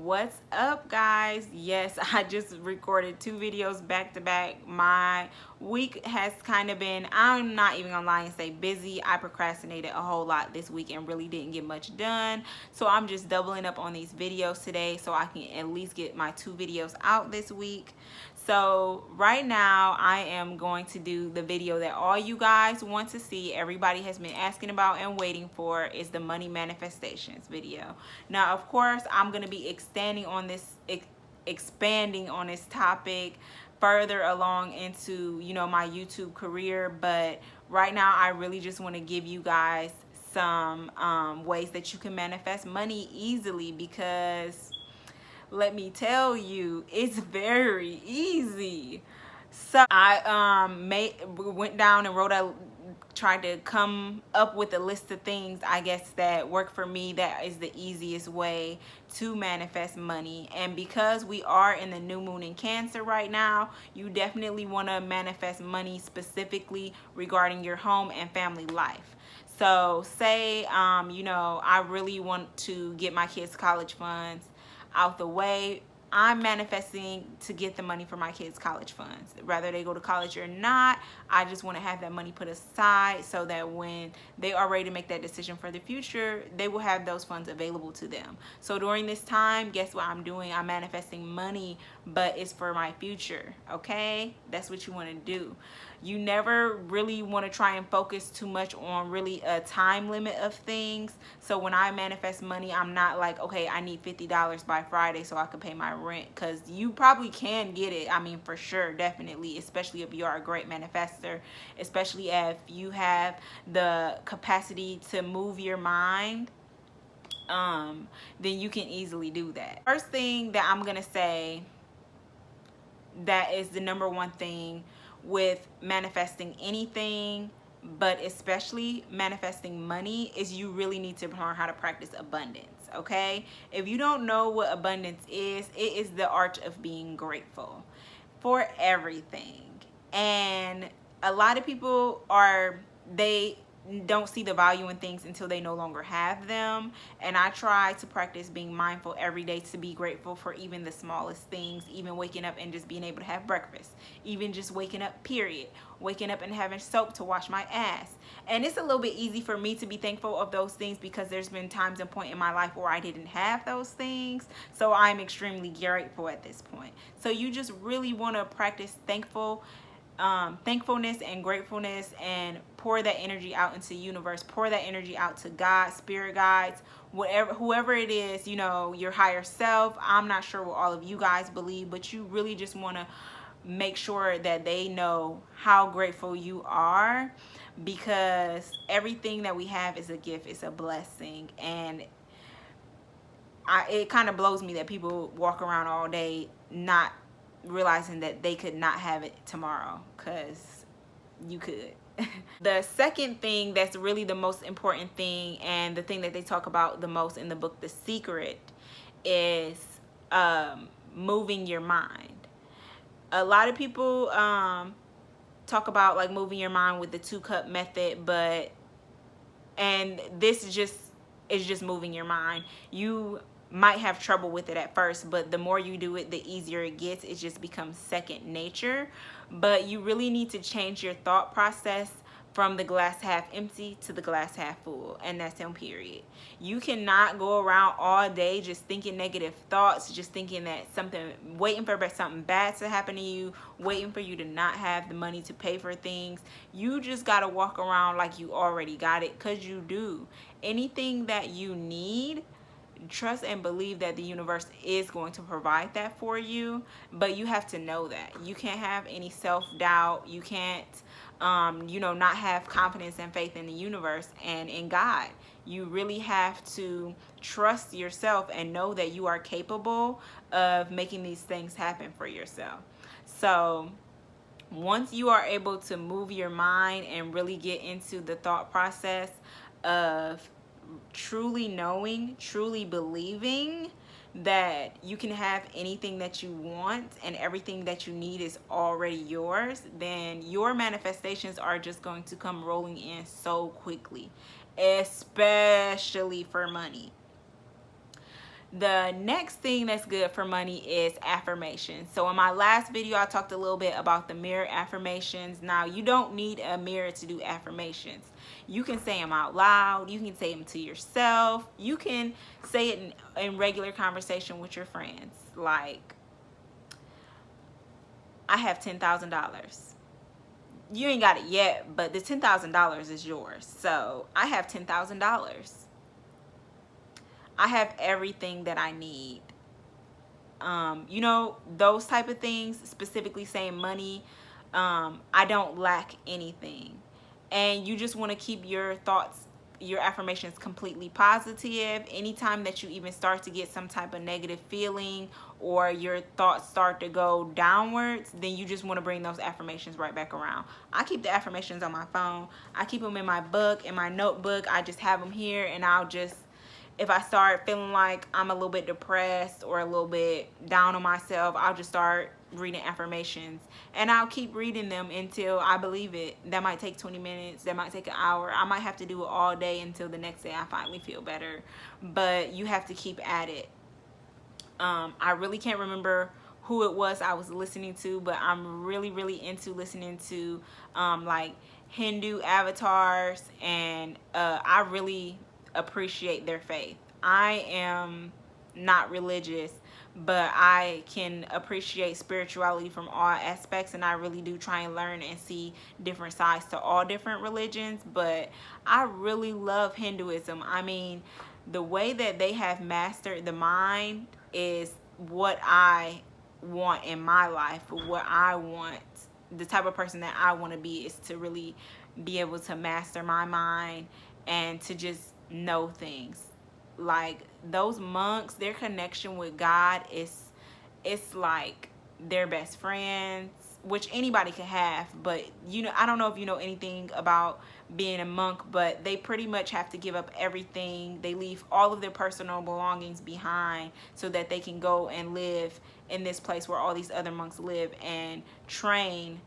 What's up, guys? Yes, I just recorded 2 videos back to back. My week has kind of been, I'm not even gonna lie and say busy. I procrastinated a whole lot this week and really didn't get much done. So I'm just doubling up on these videos today so I can at least get my 2 videos out this week. So right now I am going to do the video that all you guys want to see, everybody has been asking about and waiting for, is the money manifestations video. Now, of course, I'm going to be expanding on this topic further along into, my YouTube career, but right now I really just want to give you guys some ways that you can manifest money easily, because let me tell you, it's very easy. So I went down and tried to come up with a list of things, I guess, that work for me, that is the easiest way to manifest money. And because we are in the new moon in Cancer right now, you definitely want to manifest money specifically regarding your home and family life. So say I really want to get my kids college funds out the way. I'm manifesting to get the money for my kids' college funds. Whether they go to college or not, I just want to have that money put aside so that when they are ready to make that decision for the future, they will have those funds available to them. So during this time, guess what I'm doing? I'm manifesting money, but it's for my future, okay? That's what you want to do. You never really want to try and focus too much on really a time limit of things. So when I manifest money, I'm not like, okay, I need $50 by Friday so I can pay my rent, because you probably can get it. I mean, for sure, definitely, especially if you are a great manifester, especially if you have the capacity to move your mind, then you can easily do that. First thing that I'm gonna say that is the number one thing with manifesting anything, but especially manifesting money, is you really need to learn how to practice abundance. Okay, if you don't know what abundance is, it is the art of being grateful for everything. And a lot of people they don't see the value in things until they no longer have them. And I try to practice being mindful every day, to be grateful for even the smallest things, even waking up and just being able to have breakfast, even just waking up, period, waking up and having soap to wash my ass. And it's a little bit easy for me to be thankful of those things, because there's been times and point in my life where I didn't have those things. So I'm extremely grateful at this point. So you just really want to practice thankfulness and gratefulness, and pour that energy out into the universe, pour that energy out to God, spirit guides, whoever it is, your higher self. I'm not sure what all of you guys believe, but you really just want to make sure that they know how grateful you are, because everything that we have is a gift, it's a blessing. And it kind of blows me that people walk around all day not realizing that they could not have it tomorrow, because you could. The second thing that's really the most important thing, and the thing that they talk about the most in the book The Secret, is moving your mind. A lot of people talk about like moving your mind with the 2-cup method, and this is just moving your mind. You might have trouble with it at first, but the more you do it, the easier it gets. It just becomes second nature. But you really need to change your thought process from the glass half empty to the glass half full, and that's on period. You cannot go around all day just thinking negative thoughts, just thinking that waiting for something bad to happen to you, waiting for you to not have the money to pay for things. You just got to walk around like you already got it, because you do. Anything that you need, trust and believe that the universe is going to provide that for you. But you have to know that you can't have any self-doubt. You can't not have confidence and faith in the universe and in God. You really have to trust yourself and know that you are capable of making these things happen for yourself. So once you are able to move your mind and really get into the thought process of truly knowing, truly believing that you can have anything that you want and everything that you need is already yours, then your manifestations are just going to come rolling in so quickly, especially for money. The next thing that's good for money is affirmations. So in my last video, I talked a little bit about the mirror affirmations. Now, you don't need a mirror to do affirmations. You can say them out loud. You can say them to yourself. You can say it in regular conversation with your friends. Like, I have $10,000. You ain't got it yet, but the $10,000 is yours. So I have $10,000. I have everything that I need. You know, those type of things, specifically saying money, I don't lack anything. And you just want to keep your thoughts, your affirmations completely positive. Anytime that you even start to get some type of negative feeling or your thoughts start to go downwards, then you just want to bring those affirmations right back around. I keep the affirmations on my phone. I keep them in my book, in my notebook. I just have them here, and I'll just, if I start feeling like I'm a little bit depressed or a little bit down on myself, I'll just start reading affirmations, and I'll keep reading them until I believe it. That might take 20 minutes, that might take an hour. I might have to do it all day until the next day I finally feel better, but you have to keep at it. I really can't remember who it was I was listening to, but I'm really into listening to like Hindu avatars, and I really appreciate their faith. I am not religious, but I can appreciate spirituality from all aspects, and I really do try and learn and see different sides to all different religions. But I really love Hinduism. I mean, the way that they have mastered the mind is what I want in my life. What I want, the type of person that I want to be, is to really be able to master my mind and to just know things. Like those monks, their connection with God is, it's like their best friends, which anybody can have. But you know, I don't know if you know anything about being a monk, but they pretty much have to give up everything. They leave all of their personal belongings behind so that they can go and live in this place where all these other monks live and train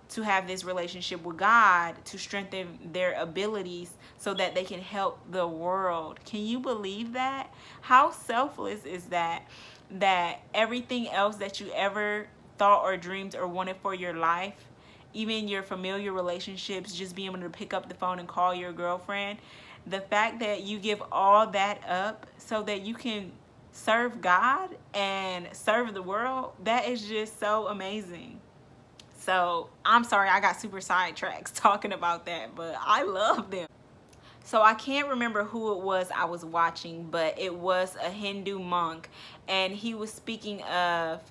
to have this relationship with God, to strengthen their abilities so that they can help the world. Can you believe that? How selfless is that? That everything else that you ever thought or dreamed or wanted for your life, even your familiar relationships, just being able to pick up the phone and call your girlfriend, the fact that you give all that up so that you can serve God and serve the world, that is just so amazing. So I'm sorry I got super sidetracked talking about that, but I love them. So I can't remember who it was I was watching, but it was a Hindu monk, and he was speaking of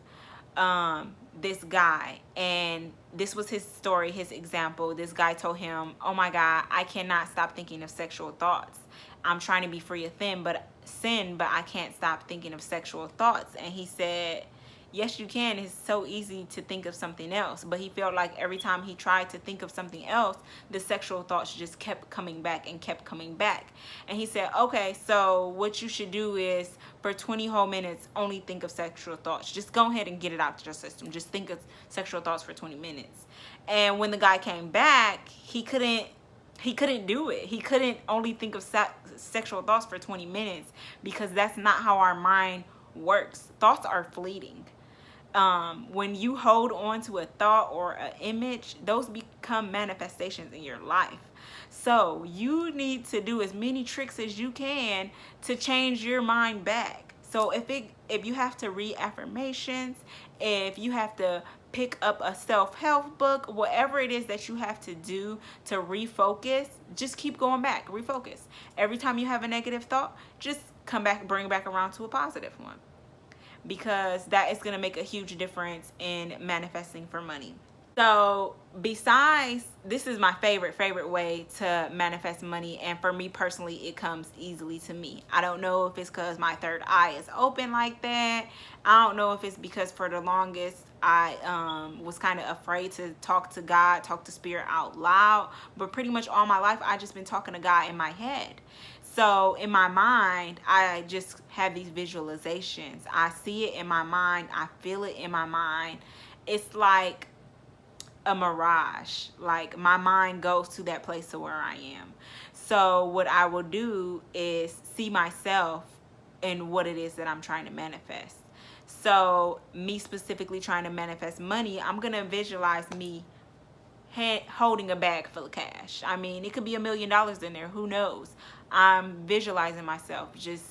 this guy, and this was his story, his example. This guy told him, oh my God, I cannot stop thinking of sexual thoughts. I'm trying to be free of sin, but I can't stop thinking of sexual thoughts. And he said, yes, you can. It's so easy to think of something else. But he felt like every time he tried to think of something else, the sexual thoughts just kept coming back and kept coming back. And he said, okay, so what you should do is for 20 whole minutes, only think of sexual thoughts. Just go ahead and get it out of your system. Just think of sexual thoughts for 20 minutes. And when the guy came back, he couldn't do it. He couldn't only think of sexual thoughts for 20 minutes because that's not how our mind works. Thoughts are fleeting. When you hold on to a thought or an image, those become manifestations in your life. So you need to do as many tricks as you can to change your mind back. So if you have to read affirmations, if you have to pick up a self-help book, whatever it is that you have to do to refocus, just keep going back, refocus. Every time you have a negative thought, just come back, bring it back around to a positive one, because that is going to make a huge difference in manifesting for money. So besides, this is my favorite way to manifest money, and for me personally, it comes easily to me. I don't know if it's because my third eye is open like that. I don't know if it's because for the longest I was kind of afraid to talk to God, talk to spirit out loud, but pretty much all my life I just been talking to God in my head. So in my mind, I just have these visualizations. I see it in my mind. I feel it in my mind. It's like a mirage. Like my mind goes to that place of where I am. So what I will do is see myself in what it is that I'm trying to manifest. So me specifically trying to manifest money, I'm going to visualize me holding a bag full of cash. I mean, it could be $1 million in there. Who knows? I'm visualizing myself just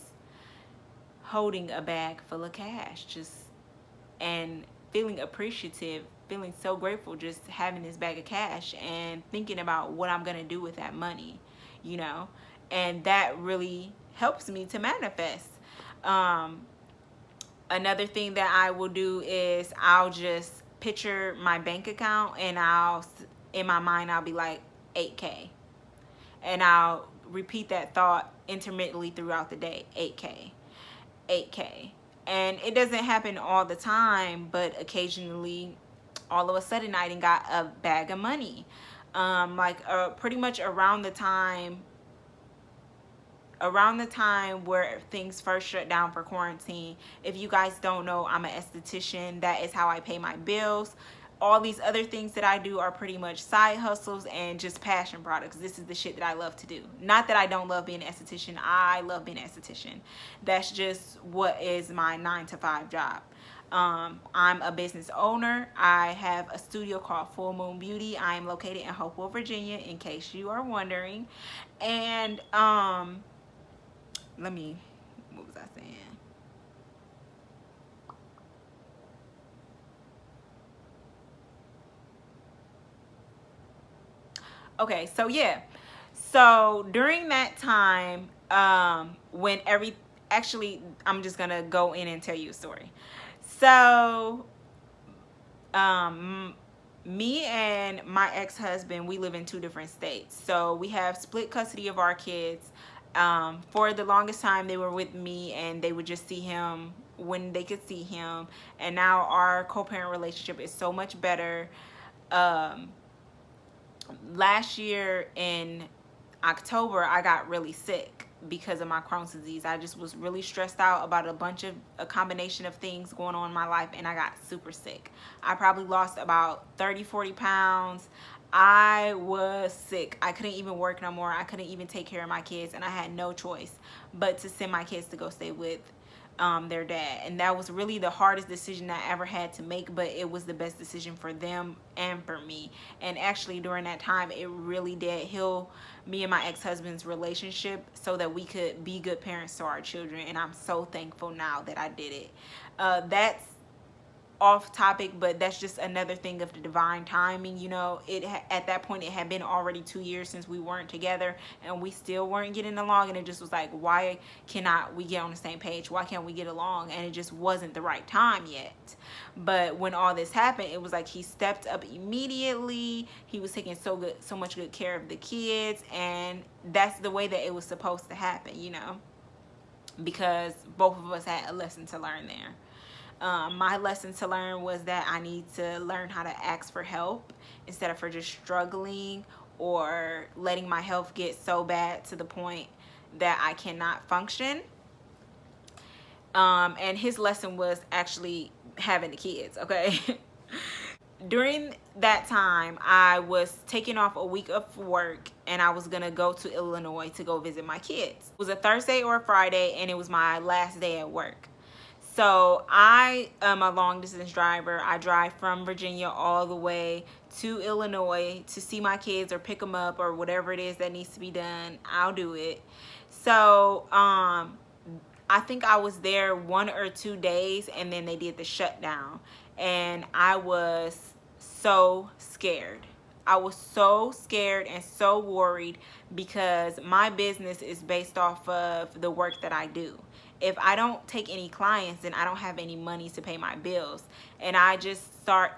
holding a bag full of cash, just, and feeling appreciative, feeling so grateful, just having this bag of cash and thinking about what I'm going to do with that money, you know, and that really helps me to manifest. Another thing that I will do is I'll just picture my bank account, and in my mind, I'll be like 8K, and I'll repeat that thought intermittently throughout the day. 8K, 8K. And it doesn't happen all the time, but occasionally, all of a sudden, I done got a bag of money. Pretty much around the time where things first shut down for quarantine. If you guys don't know, I'm an esthetician. That is how I pay my bills. All these other things that I do are pretty much side hustles and just passion products. This is the shit that I love to do. Not that I don't love being an esthetician. I love being an esthetician. That's just what is my 9-to-5 job. I'm a business owner. I have a studio called Full Moon Beauty. I am located in Hopewell, Virginia, in case you are wondering. And what was I saying? Okay, so yeah. So during that time, when I'm just gonna go in and tell you a story. So, me and my ex-husband, we live in 2 different states. So we have split custody of our kids. For the longest time, they were with me, and they would just see him when they could see him. And now our co-parent relationship is so much better. Last year in October, I got really sick because of my Crohn's disease. I just was really stressed out about a combination of things going on in my life, and I got super sick. I probably lost about 30-40 pounds. I was sick. I couldn't even work no more. I couldn't even take care of my kids, and I had no choice but to send my kids to go stay with their dad. And that was really the hardest decision I ever had to make, but it was the best decision for them and for me. And actually during that time, it really did heal me and my ex-husband's relationship so that we could be good parents to our children. And I'm so thankful now that I did it. That's off topic, but that's just another thing of the divine timing. You know, at that point, it had been already 2 years since we weren't together, and we still weren't getting along. And it just was like, why cannot we get on the same page? Why can't we get along? And it just wasn't the right time yet. But when all this happened, it was like he stepped up immediately. He was taking so much good care of the kids, and that's the way that it was supposed to happen, you know, because both of us had a lesson to learn there. My lesson to learn was that I need to learn how to ask for help instead of for just struggling or letting my health get so bad to the point that I cannot function. And his lesson was actually having the kids, okay? During that time, I was taking off a week of work, and I was gonna go to Illinois to go visit my kids. It was a Thursday or a Friday, and it was my last day at work. So I am a long distance driver. I drive from Virginia all the way to Illinois to see my kids or pick them up or whatever it is that needs to be done. I'll do it. So I think I was there 1 or 2 days, and then they did the shutdown, and I was so scared. I was so scared and so worried because my business is based off of the work that I do. If I don't take any clients, then I don't have any money to pay my bills. And I just start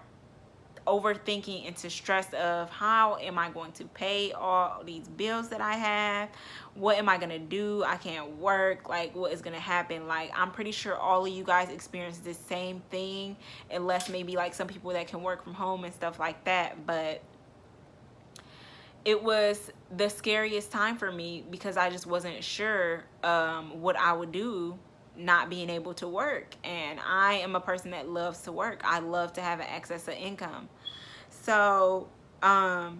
overthinking into stress of how am I going to pay all these bills that I have? What am I going to do? I can't work. Like, what is going to happen? Like, I'm pretty sure all of you guys experience this same thing, unless maybe like some people that can work from home and stuff like that. But it was the scariest time for me because I just wasn't sure what I would do not being able to work. And I am a person that loves to work. I love to have an excess of income. So I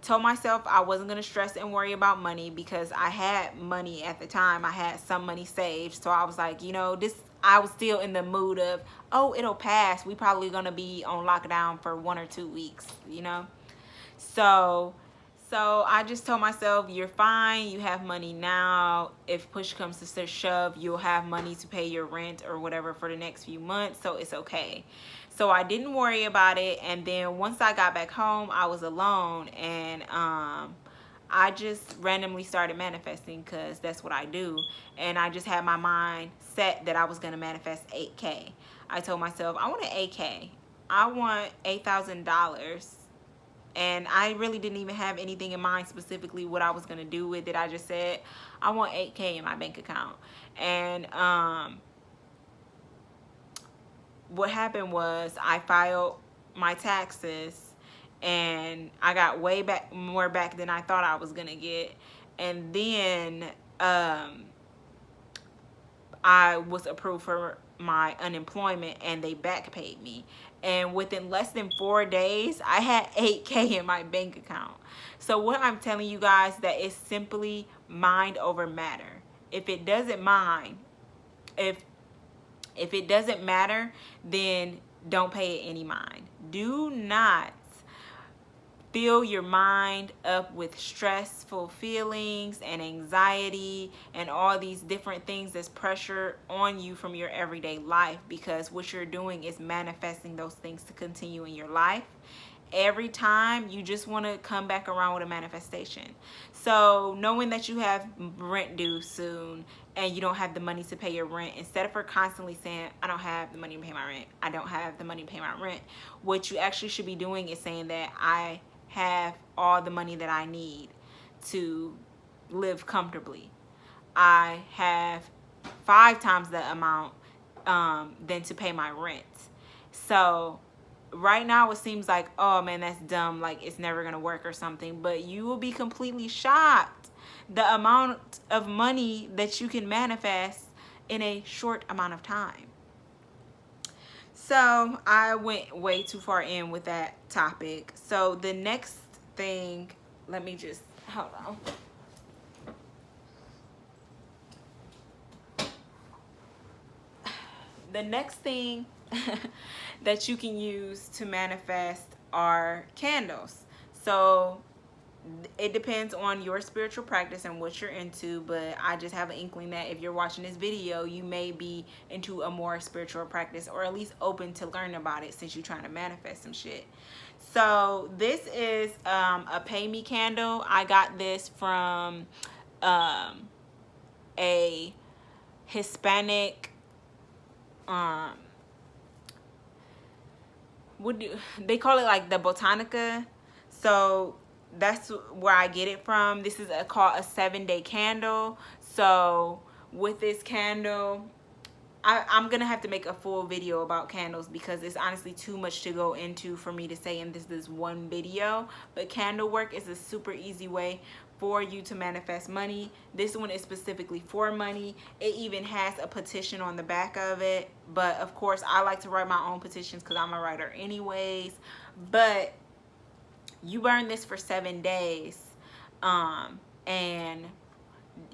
told myself I wasn't going to stress and worry about money because I had money at the time. I had some money saved. So I was like, you know, I was still in the mood of, oh, it'll pass. We probably going to be on lockdown for 1 or 2 weeks, you know. So I just told myself, you're fine. You have money now. If push comes to shove, you'll have money to pay your rent or whatever for the next few months. So it's okay. So I didn't worry about it. And then once I got back home, I was alone. And I just randomly started manifesting because that's what I do. And I just had my mind set that I was going to manifest 8K. I told myself, I want an 8K. I want $8,000. And I really didn't even have anything in mind specifically what I was going to do with it. I just said, I want 8K in my bank account. And what happened was I filed my taxes and I got way more back than I thought I was going to get. And then I was approved for my unemployment and they back paid me. And within less than 4 days, I had 8K in my bank account. So what I'm telling you guys, that is simply mind over matter. If it doesn't mind, if it doesn't matter, then don't pay it any mind. Do not fill your mind up with stressful feelings and anxiety and all these different things that's pressure on you from your everyday life, because what you're doing is manifesting those things to continue in your life. Every time you just want to come back around with a manifestation. So knowing that you have rent due soon and you don't have the money to pay your rent, instead of her constantly saying, I don't have the money to pay my rent, I don't have the money to pay my rent, what you actually should be doing is saying that I have all the money that I need to live comfortably. I have 5 times the amount than to pay my rent. So right now it seems like, oh man, that's dumb, like it's never gonna work or something, but you will be completely shocked the amount of money that you can manifest in a short amount of time. So I went way too far in with that topic. So the next thing, let me just, hold on. The next thing that you can use to manifest are candles. So it depends on your spiritual practice and what you're into, but I just have an inkling that if you're watching this video, you may be into a more spiritual practice, or at least open to learn about it since you're trying to manifest some shit. So this is a pay me candle. I got this from a Hispanic they call it, like the Botanica. So that's where I get it from. This is called a 7-day candle. So with this candle, I'm gonna have to make a full video about candles because it's honestly too much to go into for me to say in this one video. But candle work is a super easy way for you to manifest money. This one is specifically for money. It even has a petition on the back of it, but of course I like to write my own petitions because I'm a writer anyways. But you burn this for 7 days, and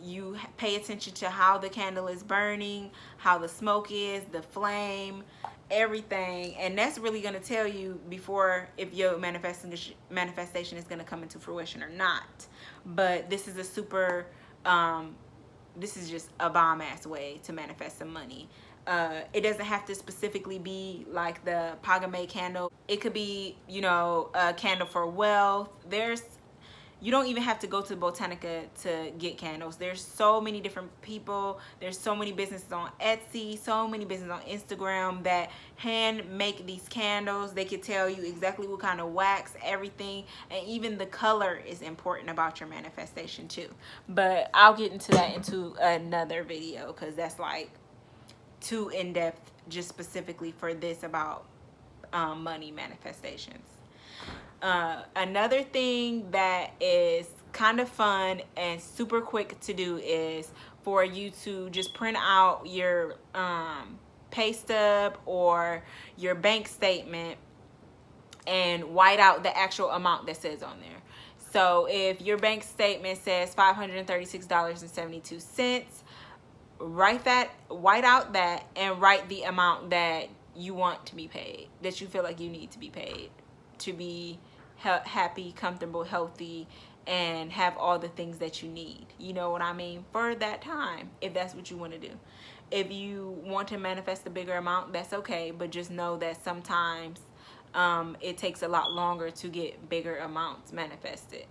you pay attention to how the candle is burning, how the smoke is, the flame, everything, and that's really going to tell you before if your manifestation is going to come into fruition or not. But this is a super this is just a bomb ass way to manifest some money. It doesn't have to specifically be like the Pagame candle. It could be, you know, a candle for wealth. You don't even have to go to Botanica to get candles. There's so many different people. There's so many businesses on Etsy, so many businesses on Instagram that hand make these candles. They could tell you exactly what kind of wax, everything, and even the color is important about your manifestation too. But I'll get into that into another video because that's like too in-depth just specifically for this about money manifestations. Another thing that is kind of fun and super quick to do is for you to just print out your pay stub or your bank statement and white out the actual amount that says on there. So if your bank statement says $536.72, white out that and write the amount that you want to be paid, that you feel like you need to be paid to be happy, comfortable, healthy, and have all the things that you need. You know what I mean? For that time, if that's what you want to do. If you want to manifest a bigger amount, that's okay, but just know that sometimes it takes a lot longer to get bigger amounts manifested.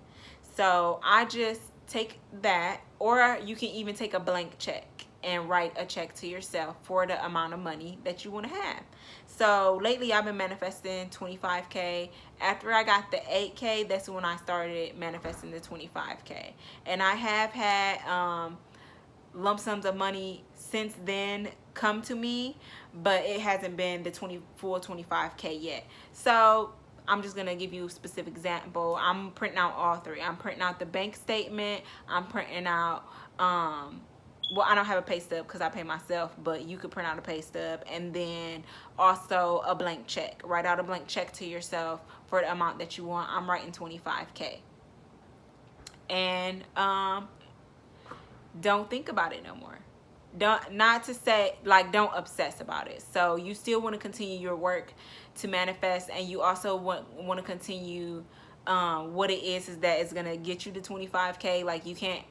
So I just take that, or you can even take a blank check and write a check to yourself for the amount of money that you want to have. So lately I've been manifesting 25K. After I got the 8K, that's when I started manifesting the 25K. And I have had lump sums of money since then come to me, but it hasn't been the full 25K yet. So I'm just gonna give you a specific example. I'm printing out all three. I'm printing out the bank statement. I'm printing out well, I don't have a pay stub because I pay myself, but you could print out a pay stub, and then also a blank check. Write out a blank check to yourself for the amount that you want. I'm writing 25K. And don't think about it no more. Not to say, like, don't obsess about it. So you still want to continue your work to manifest, and you also want to continue what it is that is going to get you to 25K. Like, you can't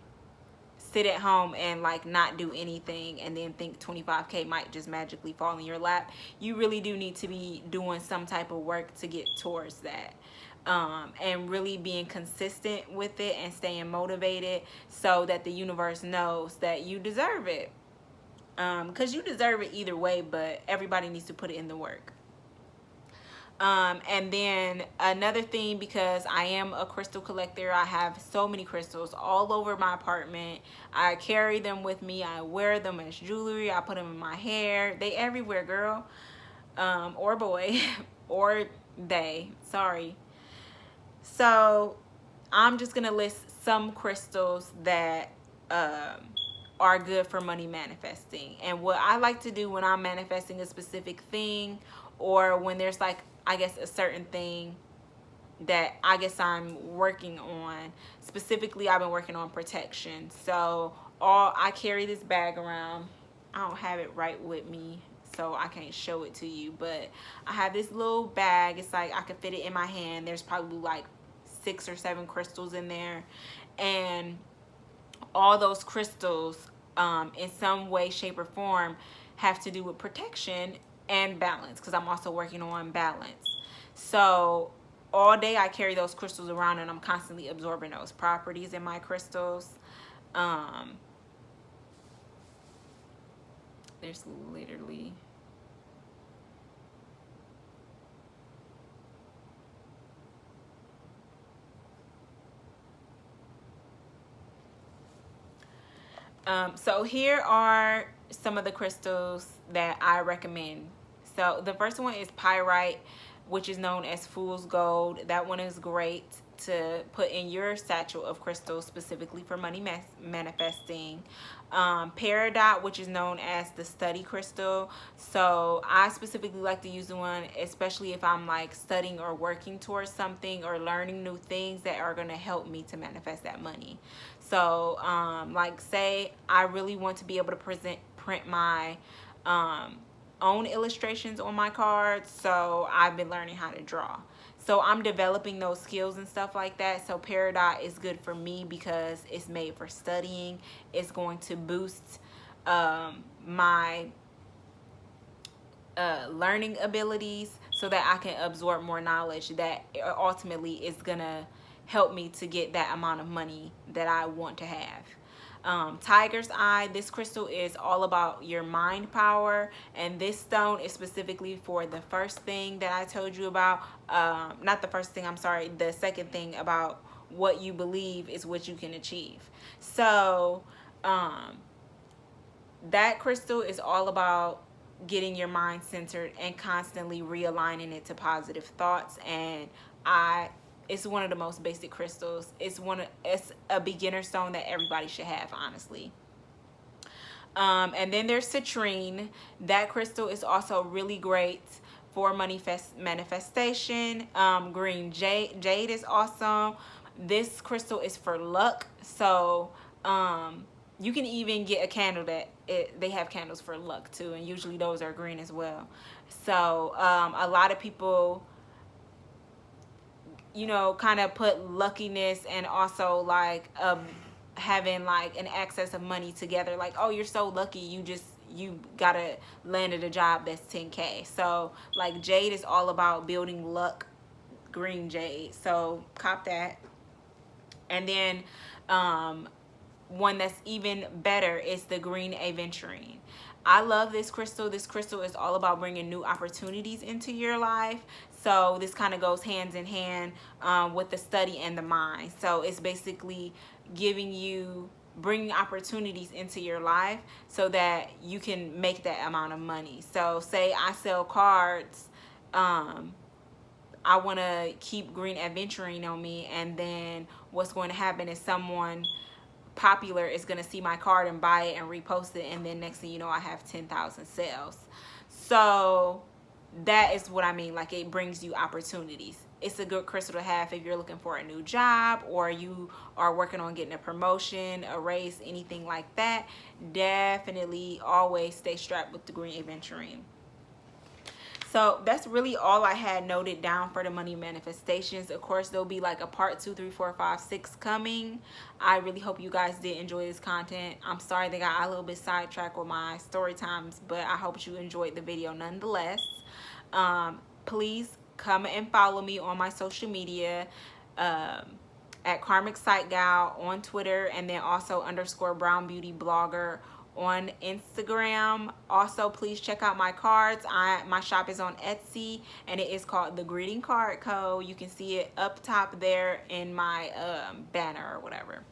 sit at home and like not do anything and then think 25K might just magically fall in your lap. You really do need to be doing some type of work to get towards that. And really being consistent with it and staying motivated so that the universe knows that you deserve it. Because you deserve it either way, but everybody needs to put it in the work. And then another thing, because I am a crystal collector, I have so many crystals all over my apartment. I carry them with me. I wear them as jewelry. I put them in my hair. They everywhere, girl. Or boy. Or they. Sorry. So I'm just going to list some crystals that are good for money manifesting. And what I like to do when I'm manifesting a specific thing, or when there's like, I guess, a certain thing that I guess I'm working on. Specifically, I've been working on protection. So I carry this bag around. I don't have it right with me, so I can't show it to you, but I have this little bag. It's like I could fit it in my hand. There's probably like 6 or 7 crystals in there, and all those crystals in some way, shape, or form have to do with protection and balance, because I'm also working on balance. So all day I carry those crystals around, and I'm constantly absorbing those properties in my crystals. There's literally so here are some of the crystals that I recommend. So the first one is pyrite, which is known as fool's gold. That one is great to put in your satchel of crystals, specifically for money manifesting. Peridot, which is known as the study crystal. So I specifically like to use the one, especially if I'm like studying or working towards something or learning new things that are going to help me to manifest that money. So like, say I really want to be able to print my own illustrations on my cards, so I've been learning how to draw. So I'm developing those skills and stuff like that. So Peridot is good for me because it's made for studying. It's going to boost my learning abilities so that I can absorb more knowledge that ultimately is gonna help me to get that amount of money that I want to have. Tiger's eye, this crystal is all about your mind power, and this stone is specifically for the first thing that I told you about. Not the first thing, I'm sorry, the second thing about what you believe is what you can achieve. So that crystal is all about getting your mind centered and constantly realigning it to positive thoughts. And it's one of the most basic crystals. It's a beginner stone that everybody should have, honestly. And then there's citrine. That crystal is also really great for money manifestation. Green jade is awesome. This crystal is for luck. So you can even get a candle that they have candles for luck too, and usually those are green as well. So a lot of people, you know, kind of put luckiness and also like having like an excess of money together. Like, oh, you're so lucky, you gotta landed a job that's 10K. So like jade is all about building luck, green jade. So cop that. And then one that's even better is the green aventurine. I love this crystal. This crystal is all about bringing new opportunities into your life. So this kind of goes hands in hand with the study and the mind. So it's basically giving you, bringing opportunities into your life so that you can make that amount of money. So say I sell cards, I want to keep green aventurine on me, and then what's going to happen is someone popular is going to see my card and buy it and repost it, and then next thing you know, I have 10,000 sales. So that is what I mean, like it brings you opportunities. It's a good crystal to have if you're looking for a new job, or you are working on getting a promotion, a raise, anything like that. Definitely always stay strapped with the green aventurine. So that's really all I had noted down for the money manifestations. Of course, there'll be like a part 2, 3, 4, 5, 6 coming. I really hope you guys did enjoy this content. I'm sorry they got a little bit sidetracked with my story times, but I hope you enjoyed the video nonetheless. Please come and follow me on my social media at Karmic Sight Gal on Twitter, and then also _Brown Beauty Blogger on Instagram. Also, please check out my cards. My shop is on Etsy, and it is called The Greeting Card Co. You can see it up top there in my banner or whatever.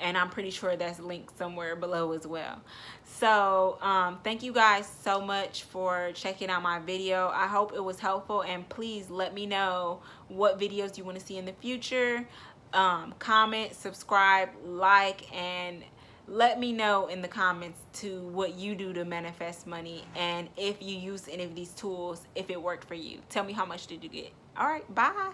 And I'm pretty sure that's linked somewhere below as well. So thank you guys so much for checking out my video. I hope it was helpful, and please let me know what videos you want to see in the future. Comment, subscribe, like, and let me know in the comments to what you do to manifest money, and if you use any of these tools, if it worked for you. Tell me how much did you get. All right, bye.